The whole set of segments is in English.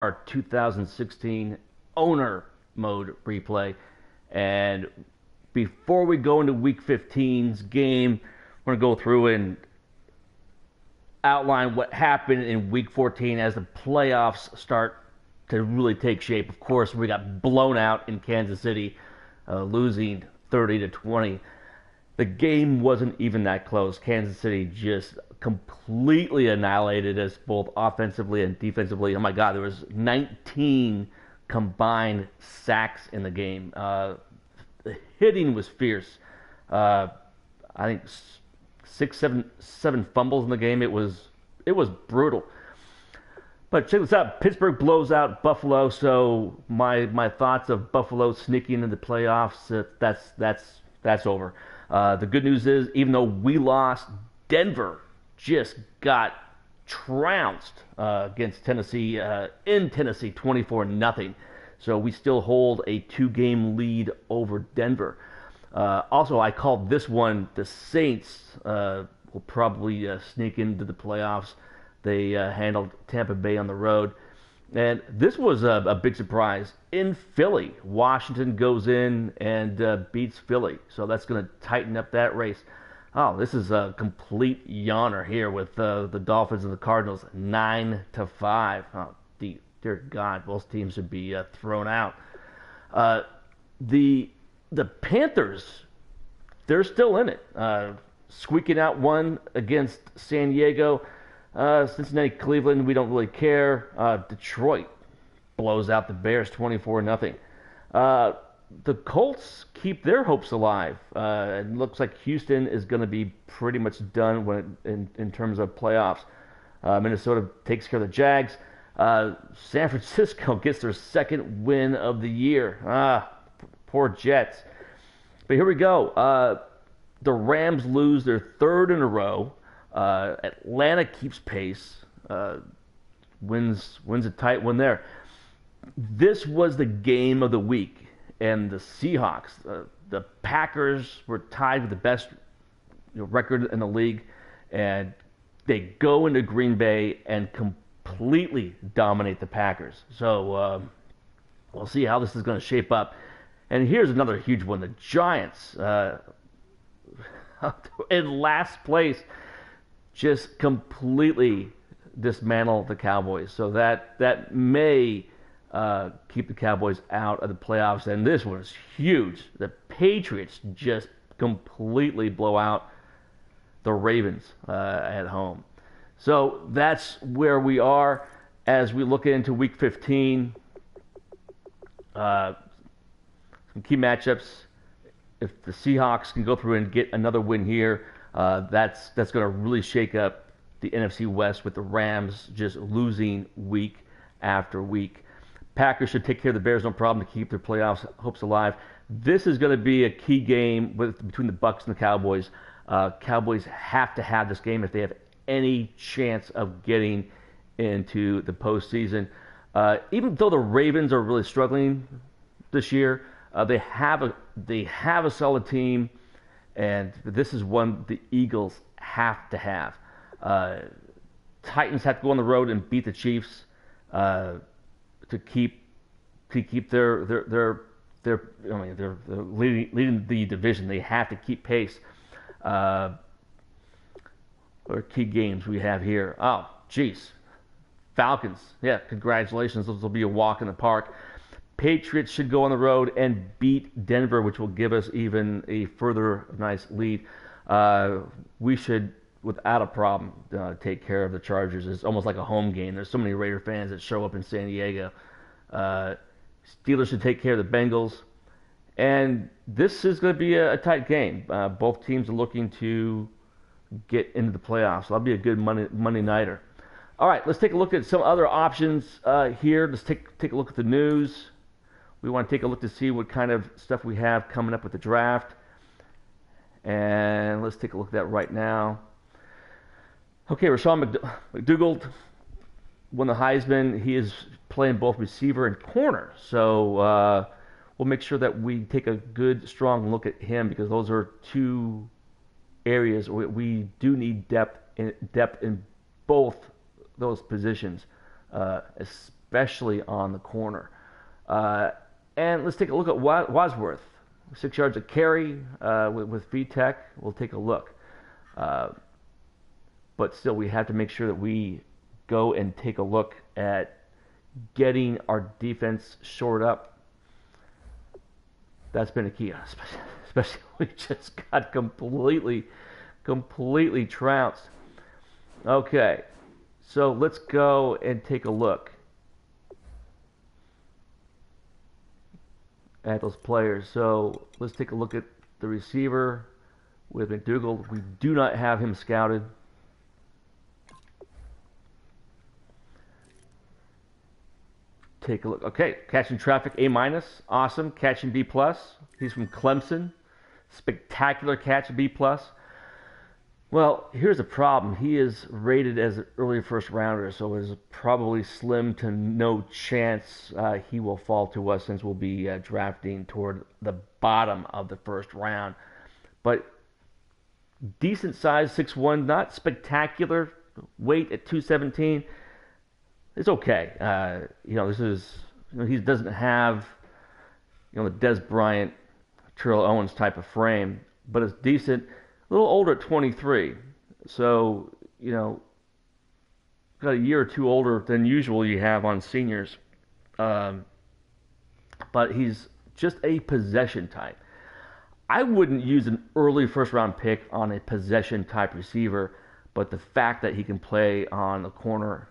our 2016 owner mode replay. And before we go into Week 15's game, we're going to go through and outline what happened in Week 14 as the playoffs start to really take shape. Of course, we got blown out in Kansas City, losing 30-20. The game wasn't even that close. Kansas City just completely annihilated us both offensively and defensively. Oh my God, there was 19 combined sacks in the game. The hitting was fierce. I think six, seven fumbles in the game. It was brutal. But check this out: Pittsburgh blows out Buffalo. So my thoughts of Buffalo sneaking into the playoffs, that's over. The good news is, even though we lost, Denver just got trounced against Tennessee in Tennessee, 24-0. So we still hold a 2-game lead over Denver. Also, I called this one the Saints will probably sneak into the playoffs. They handled Tampa Bay on the road. And this was a big surprise. In Philly, Washington goes in and beats Philly. So that's going to tighten up that race. Oh, this is a complete yawner here with the Dolphins and the Cardinals, 9-5. Oh, dear God, both teams should be thrown out. The Panthers, they're still in it, squeaking out one against San Diego. Cincinnati, Cleveland, we don't really care. Detroit blows out the Bears 24-0. The Colts keep their hopes alive. It looks like Houston is going to be pretty much done in terms of playoffs. Minnesota takes care of the Jags. San Francisco gets their second win of the year. Poor Jets. But here we go. The Rams lose their third in a row. Atlanta keeps pace, wins a tight one there. This was the game of the week, and the Seahawks, the Packers were tied with the best record in the league, and they go into Green Bay and completely dominate the Packers. So we'll see how this is going to shape up. And here's another huge one: the Giants, in last place, just completely dismantle the Cowboys. So that may keep the Cowboys out of the playoffs. And this was huge. The Patriots just completely blow out the Ravens at home. So that's where we are as we look into Week 15. Some key matchups. If the Seahawks can go through and get another win here, that's going to really shake up the NFC West with the Rams just losing week after week. Packers should take care of the Bears, no problem, to keep their playoffs hopes alive. This is going to be a key game between the Bucs and the Cowboys. Cowboys have to have this game if they have any chance of getting into the postseason. Even though the Ravens are really struggling this year, they have a solid team. And this is one the Eagles have to have. Titans have to go on the road and beat the Chiefs to keep their they're leading the division. They have to keep pace. Or key games we have here. Oh, geez, Falcons. Yeah, congratulations. This will be a walk in the park. Patriots should go on the road and beat Denver, which will give us even a further nice lead. We should, without a problem, take care of the Chargers. It's almost like a home game. There's so many Raider fans that show up in San Diego. Steelers should take care of the Bengals. And this is going to be a tight game. Both teams are looking to get into the playoffs. So that'll be a good Monday nighter. All right, let's take a look at some other options here. Let's take a look at the news. We want to take a look to see what kind of stuff we have coming up with the draft. And let's take a look at that right now. Okay, Rashawn McDougald won the Heisman. He is playing both receiver and corner. So we'll make sure that we take a good, strong look at him, because those are two areas where we do need depth in both those positions, especially on the corner. Uh, and let's take a look at Wadsworth. 6 yards of carry with VTech. We'll take a look. But still, we have to make sure that we go and take a look at getting our defense shored up. That's been a key, especially we just got completely trounced. Okay, so let's go and take a look at those players. So let's take a look at the receiver with McDougal. We do not have him scouted. Take a look. Okay, catching traffic A-, awesome. Catching B+. He's from Clemson. Spectacular catch, B+. Well, here's the problem. He is rated as an early first rounder, so there's probably slim to no chance he will fall to us, since we'll be drafting toward the bottom of the first round. But decent size, 6'1", not spectacular. Weight at 217. It's okay. This is, he doesn't have, the Des Bryant, Terrell Owens type of frame, but it's decent. A little older at 23, so got a year or two older than usual you have on seniors. But he's just a possession type. I wouldn't use an early first round pick on a possession type receiver, but the fact that he can play on the corner,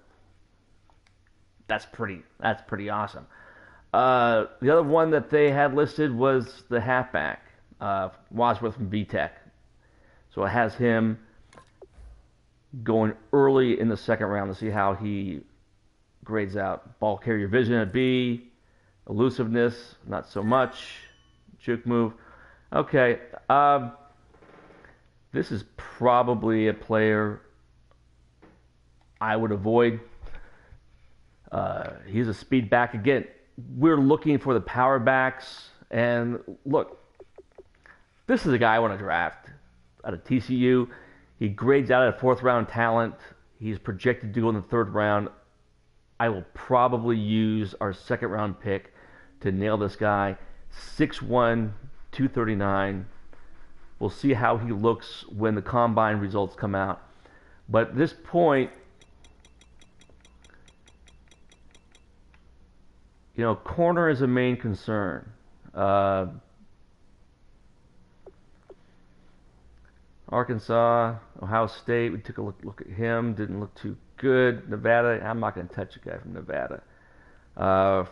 that's pretty awesome. The other one that they had listed was the halfback, Wadsworth from VTech. So it has him going early in the second round to see how he grades out. Ball carrier vision at B, elusiveness, not so much, juke move. Okay, this is probably a player I would avoid. He's a speed back again. We're looking for the power backs, and look, this is a guy I want to draft out of TCU. He grades out at a fourth round talent. He's projected to go in the third round. I will probably use our second round pick to nail this guy. 6'1", 239. We'll see how he looks when the combine results come out. But at this point, corner is a main concern. Arkansas, Ohio State, we took a look at him. Didn't look too good. Nevada, I'm not going to touch a guy from Nevada.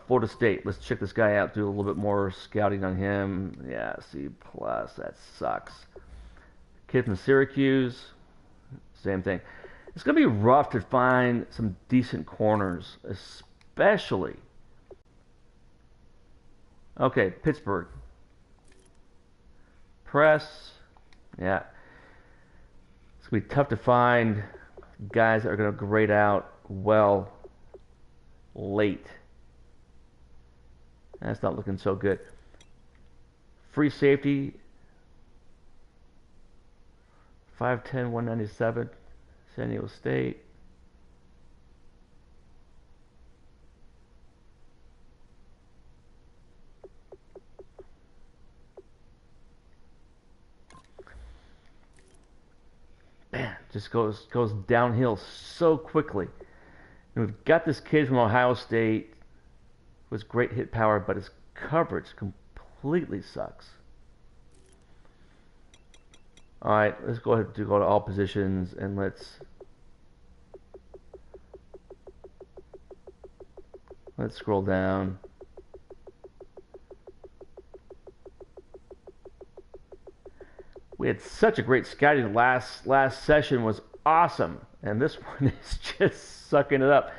Florida State, let's check this guy out. Do a little bit more scouting on him. Yeah, C+, that sucks. Kid from Syracuse, same thing. It's going to be rough to find some decent corners, especially. Okay, Pittsburgh. Press, yeah. It's going to be tough to find guys that are going to grade out well late. That's not looking so good. Free safety, 5'10", 197, San Diego State. Man, just goes downhill so quickly. And we've got this kid from Ohio State with great hit power, but his coverage completely sucks. All right, let's go ahead and go to all positions, and let's scroll down. We had such a great scouting. Last session was awesome, and this one is just sucking it up.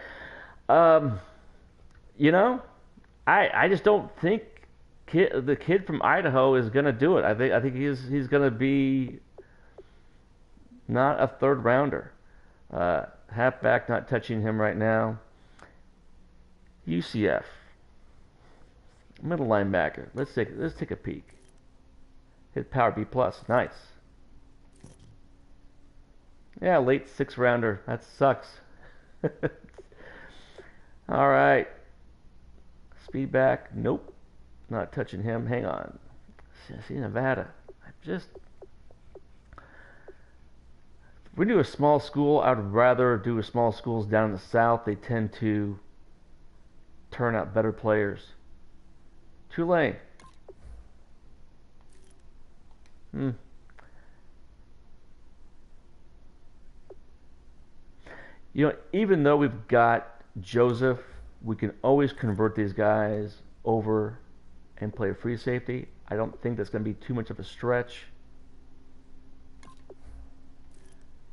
I just don't think the kid from Idaho is going to do it. I think he's going to be not a third rounder. Halfback, not touching him right now. UCF, middle linebacker. Let's take a peek. Hit power B+, nice. Yeah, late 6th rounder. That sucks. All right, Speed back. Nope. Not touching him. Hang on. See, Nevada. If we do a small school, I would rather do a small schools down in the south. They tend to turn out better players. Tulane. You know, even though we've got Joseph, we can always convert these guys over and play a free safety. I don't think that's going to be too much of a stretch.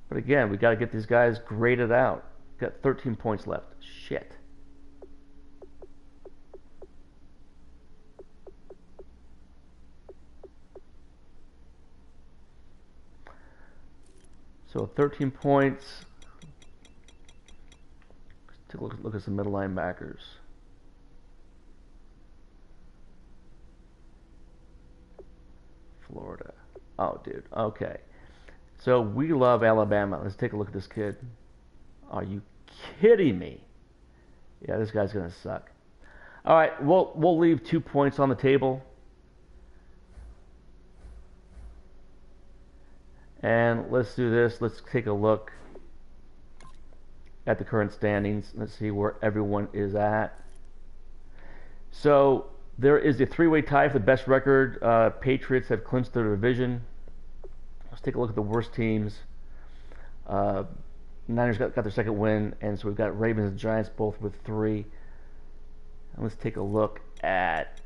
But again, we got to get these guys graded out. Got 13 points left. Shit. So 13 points. Let's take a look at some middle linebackers. Florida. Oh, dude. Okay. So we love Alabama. Let's take a look at this kid. Are you kidding me? Yeah, this guy's gonna suck. All right, we'll leave 2 points on the table. And let's do this. Let's take a look at the current standings. Let's see where everyone is at. So there is a three-way tie for the best record. Patriots have clinched their division. Let's take a look at the worst teams. Niners got their second win, and so we've got Ravens and Giants both with 3. And let's take a look at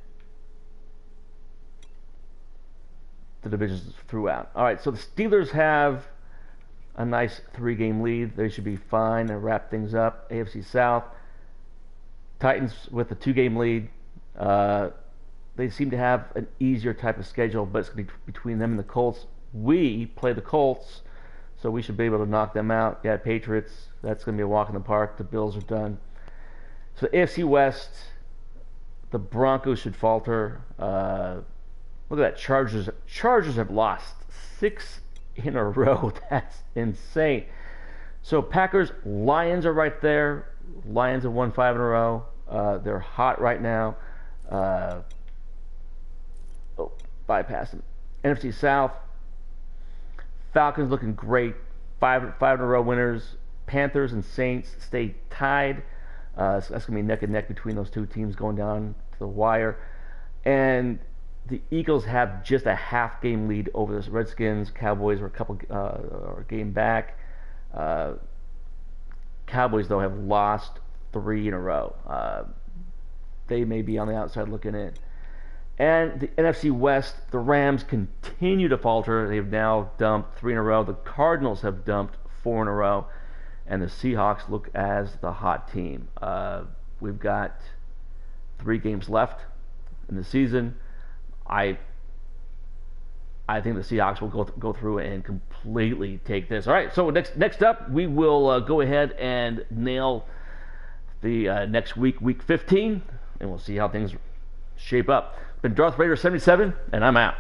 the divisions throughout. All right, so the Steelers have a nice 3-game lead. They should be fine and wrap things up. AFC South, Titans with a 2-game lead. They seem to have an easier type of schedule, but it's going to be between them and the Colts. We play the Colts, so we should be able to knock them out. Yeah, Patriots, that's going to be a walk in the park. The Bills are done. So AFC West, the Broncos should falter. Look at that. Chargers have lost 6 in a row. That's insane. So Packers, Lions are right there. Lions have won 5 in a row. They're hot right now. Bypass them. NFC South, Falcons looking great. 5 in a row winners. Panthers and Saints stay tied. So that's going to be neck and neck between those two teams going down to the wire. And the Eagles have just a half-game lead over the Redskins. Cowboys are a game back. Cowboys, though, have lost 3 in a row. They may be on the outside looking in. And the NFC West, the Rams continue to falter. They've now dumped 3 in a row. The Cardinals have dumped 4 in a row. And the Seahawks look as the hot team. We've got 3 games left in the season. I think the Seahawks will go through and completely take this. All right, so next up, we will go ahead and nail the next week, week 15, and we'll see how things shape up. Been Darth Vader 77, and I'm out.